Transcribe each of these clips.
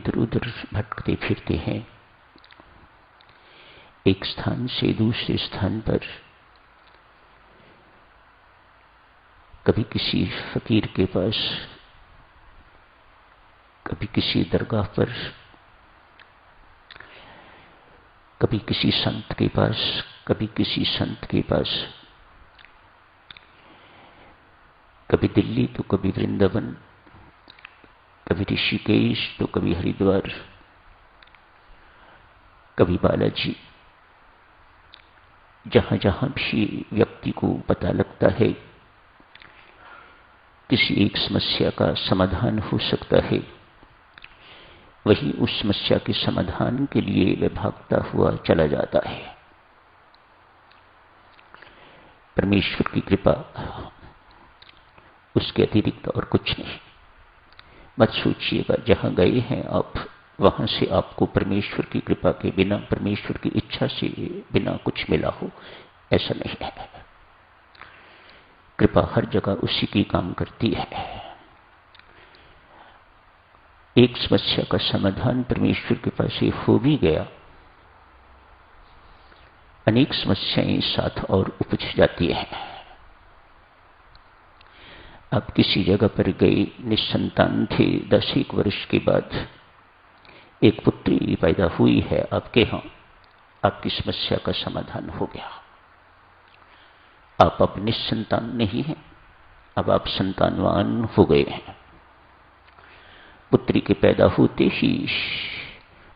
इधर उधर भटकते फिरते हैं, एक स्थान से दूसरे स्थान पर, कभी किसी फकीर के पास, कभी किसी दरगाह पर, कभी किसी संत के पास, कभी किसी संत के पास, कभी दिल्ली तो कभी वृंदावन, कभी ऋषिकेश तो कभी हरिद्वार, कभी बालाजी। जहां जहां भी व्यक्ति को पता लगता है किसी एक समस्या का समाधान हो सकता है, वहीं उस समस्या के समाधान के लिए वह भागता हुआ चला जाता है। परमेश्वर की कृपा, उसके अतिरिक्त और कुछ नहीं। मत सोचिएगा जहां गए हैं आप, वहां से आपको परमेश्वर की कृपा के बिना, परमेश्वर की इच्छा से बिना कुछ मिला हो, ऐसा नहीं है। कृपा हर जगह उसी की काम करती है। एक समस्या का समाधान परमेश्वर के पास से हो भी गया, अनेक समस्याएं साथ और उपज जाती हैं। आप किसी जगह पर गए, निसंतान थे, 10 वर्ष के बाद एक पुत्री पैदा हुई है आपके यहां, आपकी समस्या का समाधान हो गया। आप अब निसंतान नहीं हैं, अब आप संतानवान हो गए हैं। पुत्री के पैदा होते ही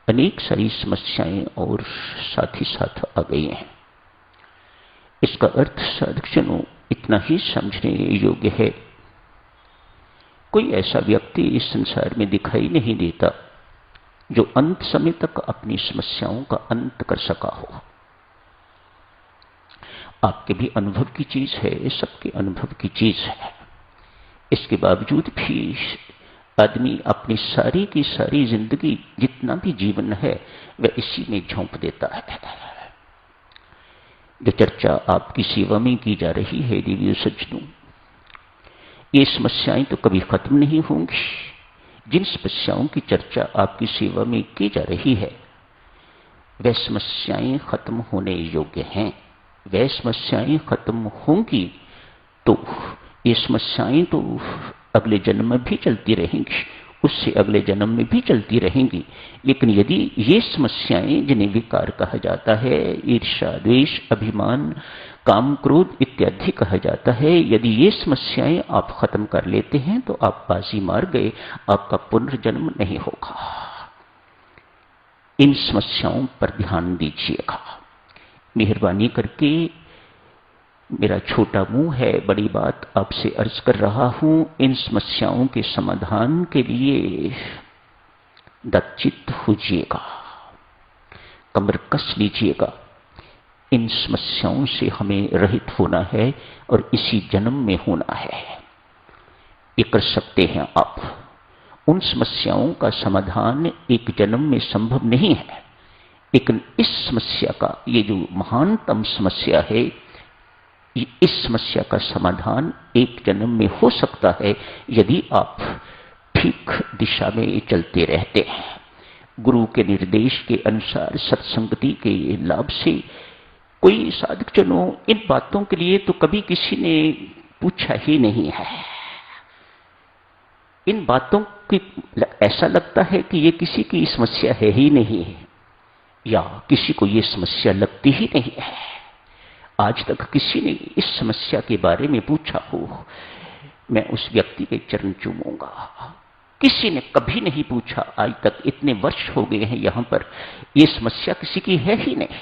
अनेक सारी समस्याएं और साथ ही साथ आ गई हैं। इसका अर्थ साधकजनों इतना ही समझने योग्य है, कोई ऐसा व्यक्ति इस संसार में दिखाई नहीं देता जो अंत समय तक अपनी समस्याओं का अंत कर सका हो। आपके भी अनुभव की चीज है, सबके अनुभव की चीज है। इसके बावजूद भी आदमी अपनी सारी की सारी जिंदगी, जितना भी जीवन है, वह इसी में झोंक देता है। जो चर्चा आपकी सेवा में की जा रही है देवियों सज्जनों, ये समस्याएं तो कभी खत्म नहीं होंगी। जिन समस्याओं की चर्चा आपकी सेवा में की जा रही है, वह समस्याएं खत्म होने योग्य हैं। वह समस्याएं खत्म होंगी तो ये समस्याएं तो अगले जन्म में भी चलती रहेंगी, उससे अगले जन्म में भी चलती रहेंगी। लेकिन यदि ये समस्याएं, जिन्हें विकार कहा जाता है, ईर्ष्या, द्वेष, अभिमान, काम, क्रोध इत्यादि कहा जाता है, यदि ये समस्याएं आप खत्म कर लेते हैं तो आप बाजी मार गए, आपका पुनर्जन्म नहीं होगा। इन समस्याओं पर ध्यान दीजिएगा। मेहरबानी करके, मेरा छोटा मुंह है, बड़ी बात आपसे अर्ज कर रहा हूं। इन समस्याओं के समाधान के लिए दत्चित होजिएगा, कमर कस लीजिएगा। इन समस्याओं से हमें रहित होना है और इसी जन्म में होना है। ये कर सकते हैं आप। उन समस्याओं का समाधान एक जन्म में संभव नहीं है, लेकिन इस समस्या का, ये जो महानतम समस्या है, इस समस्या का समाधान एक जन्म में हो सकता है यदि आप ठीक दिशा में चलते रहते हैं। गुरु के निर्देश के अनुसार, सत्संगति के लाभ से कोई साधकजनों इन बातों के लिए तो कभी किसी ने पूछा ही नहीं है। इन बातों की ऐसा लगता है कि ये किसी की समस्या है ही नहीं, या किसी को ये समस्या लगती ही नहीं है। आज तक किसी ने इस समस्या के बारे में पूछा हो, मैं उस व्यक्ति के चरण चूमूंगा। किसी ने कभी नहीं पूछा आज तक। इतने वर्ष हो गए हैं यहां पर, ये समस्या किसी की है ही नहीं।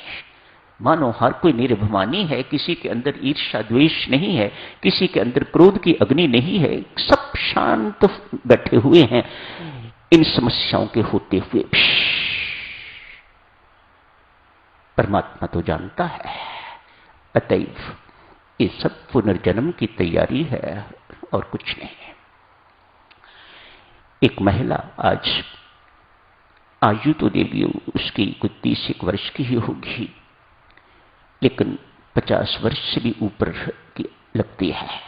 मानो हर कोई निर्भिमानी है, किसी के अंदर ईर्ष्या द्वेष नहीं है, किसी के अंदर क्रोध की अग्नि नहीं है, सब शांत बैठे हुए हैं इन समस्याओं के होते हुए भी। परमात्मा तो जानता है। अतएव ये सब पुनर्जन्म की तैयारी है और कुछ नहीं है। एक महिला, आज आयु तो देवियों उसकी कुछ 30 वर्ष की ही होगी, लेकिन 50 वर्ष से भी ऊपर की लगती है,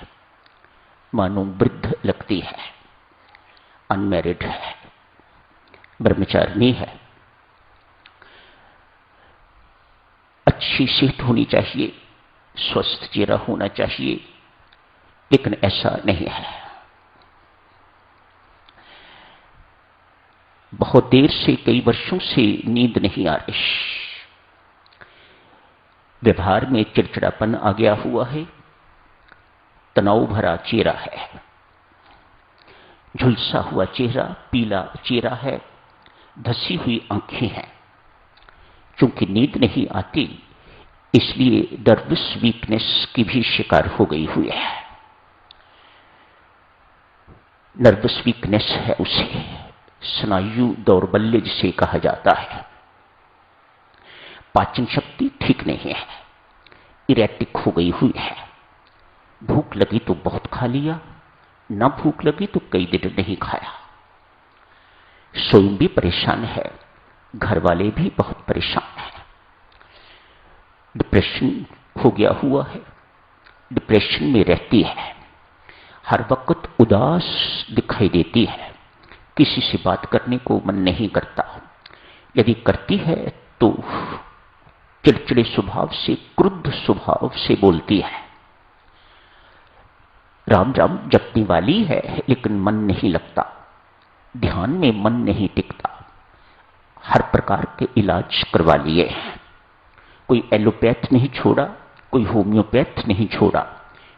मानो वृद्ध लगती है, अनमैरिड है। ब्रह्मचारिणी है, अच्छी सेहत होनी चाहिए, स्वस्थ चेहरा होना चाहिए, लेकिन ऐसा नहीं है। बहुत देर से, कई वर्षों से नींद नहीं आ रही, व्यवहार में चिड़चिड़ापन आ गया हुआ है, तनाव भरा चेहरा है, झुलसा हुआ चेहरा, पीला चेहरा है, धसी हुई आंखें हैं। चूंकि नींद नहीं आती, इसलिए नर्वस वीकनेस की भी शिकार हो गई हुई है। नर्वस वीकनेस है, उसे स्नायु दौर्बल्य जिसे कहा जाता है। पाचन शक्ति ठीक नहीं है, इरेटिक हो गई हुई है। भूख लगी तो बहुत खा लिया, ना भूख लगी तो कई दिन नहीं खाया। स्वयं भी परेशान है, घर वाले भी बहुत परेशान हैं। डिप्रेशन हो गया हुआ है, डिप्रेशन में रहती है, हर वक्त उदास दिखाई देती है, किसी से बात करने को मन नहीं करता, यदि करती है तो चिड़चिड़े स्वभाव से, क्रुद्ध स्वभाव से बोलती है। राम राम जपने वाली है, लेकिन मन नहीं लगता, ध्यान में मन नहीं टिकता। हर प्रकार के इलाज करवा लिए हैं, कोई एलोपैथ नहीं छोड़ा, कोई होम्योपैथ नहीं छोड़ा,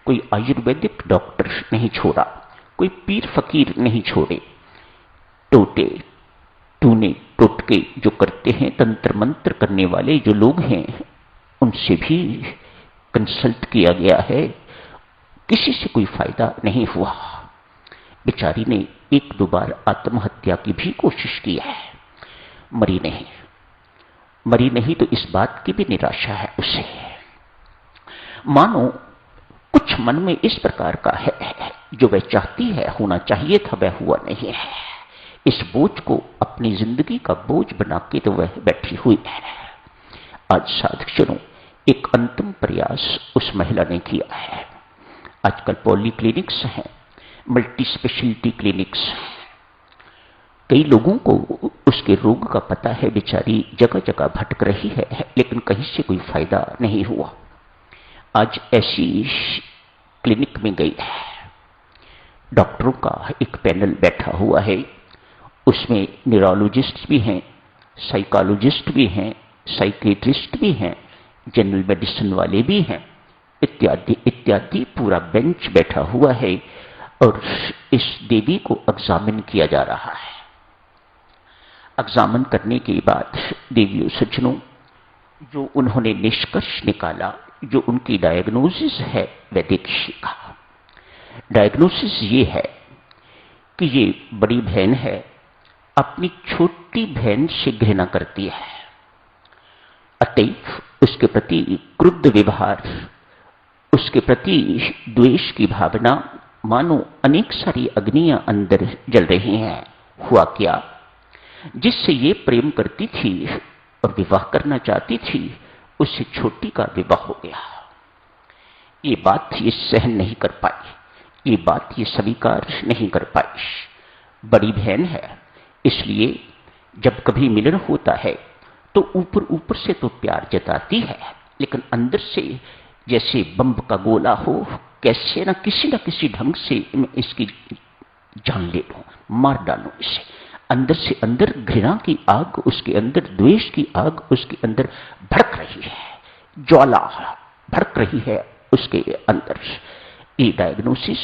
कोई आयुर्वेदिक डॉक्टर नहीं छोड़ा, कोई पीर फकीर नहीं छोड़े। टोटे टूने टोटके जो करते हैं, तंत्र मंत्र करने वाले जो लोग हैं, उनसे भी कंसल्ट किया गया है, किसी से कोई फायदा नहीं हुआ। बेचारी ने एक दो बार आत्महत्या की भी कोशिश की है, मरी नहीं। मरी नहीं तो इस बात की भी निराशा है उसे, मानो कुछ मन में इस प्रकार का है, जो वह चाहती है होना चाहिए था वह हुआ नहीं है। इस बोझ को अपनी जिंदगी का बोझ बना के तो वह बैठी हुई है। आज साधक एक अंतिम प्रयास उस महिला ने किया है। आजकल पॉली क्लिनिक्स हैं, मल्टी स्पेशलिटी क्लिनिक्स। कई लोगों को उसके रोग का पता है, बेचारी जगह जगह भटक रही है, लेकिन कहीं से कोई फायदा नहीं हुआ। आज ऐसी क्लिनिक में गई है, डॉक्टरों का एक पैनल बैठा हुआ है, उसमें न्यूरोलॉजिस्ट भी हैं, साइकोलॉजिस्ट भी हैं, साइकेट्रिस्ट भी हैं, जनरल मेडिसिन वाले भी हैं, इत्यादि इत्यादि पूरा बेंच बैठा हुआ है और इस देवी को एग्जामिन किया जा रहा है। एग्जामिन करने के बाद देवियों सज्जनों, जो उन्होंने निष्कर्ष निकाला, जो उनकी डायग्नोसिस है, वह देखिएगा। डायग्नोसिस ये है कि ये बड़ी बहन है, अपनी छोटी बहन से घृणा करती है, अतएव उसके प्रति क्रुद्ध व्यवहार, उसके प्रति द्वेष की भावना, मानो अनेक सारी अग्नियां अंदर जल रही हैं। हुआ क्या, जिससे ये प्रेम करती थी और विवाह करना चाहती थी, उससे छोटी का विवाह हो गया। ये बात ये सहन नहीं कर पाई, ये बात ये स्वीकार नहीं कर पाई। बड़ी बहन है, इसलिए जब कभी मिलन होता है तो ऊपर ऊपर से तो प्यार जताती है, लेकिन अंदर से जैसे बम का गोला हो, कैसे न किसी ढंग से मैं इसकी जान ले लूं, मार डालूं इसे। अंदर से अंदर घृणा की आग, उसके अंदर द्वेष की आग उसके अंदर भड़क रही है, ज्वाला भड़क रही है उसके अंदर। ये डायग्नोसिस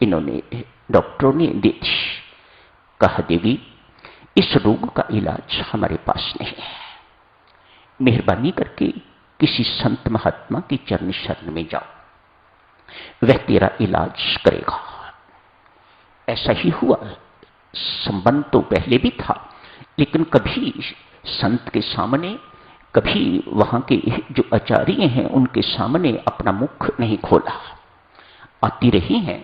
इन्होंने, डॉक्टरों ने दी थी। कहा देवी, इस रोग का इलाज हमारे पास नहीं है, मेहरबानी करके किसी संत महात्मा की चरण शरण में जाओ, वह तेरा इलाज करेगा। ऐसा ही हुआ। संबंध तो पहले भी था, लेकिन कभी संत के सामने, कभी वहां के जो आचार्य हैं उनके सामने अपना मुख नहीं खोला। आती रही हैं,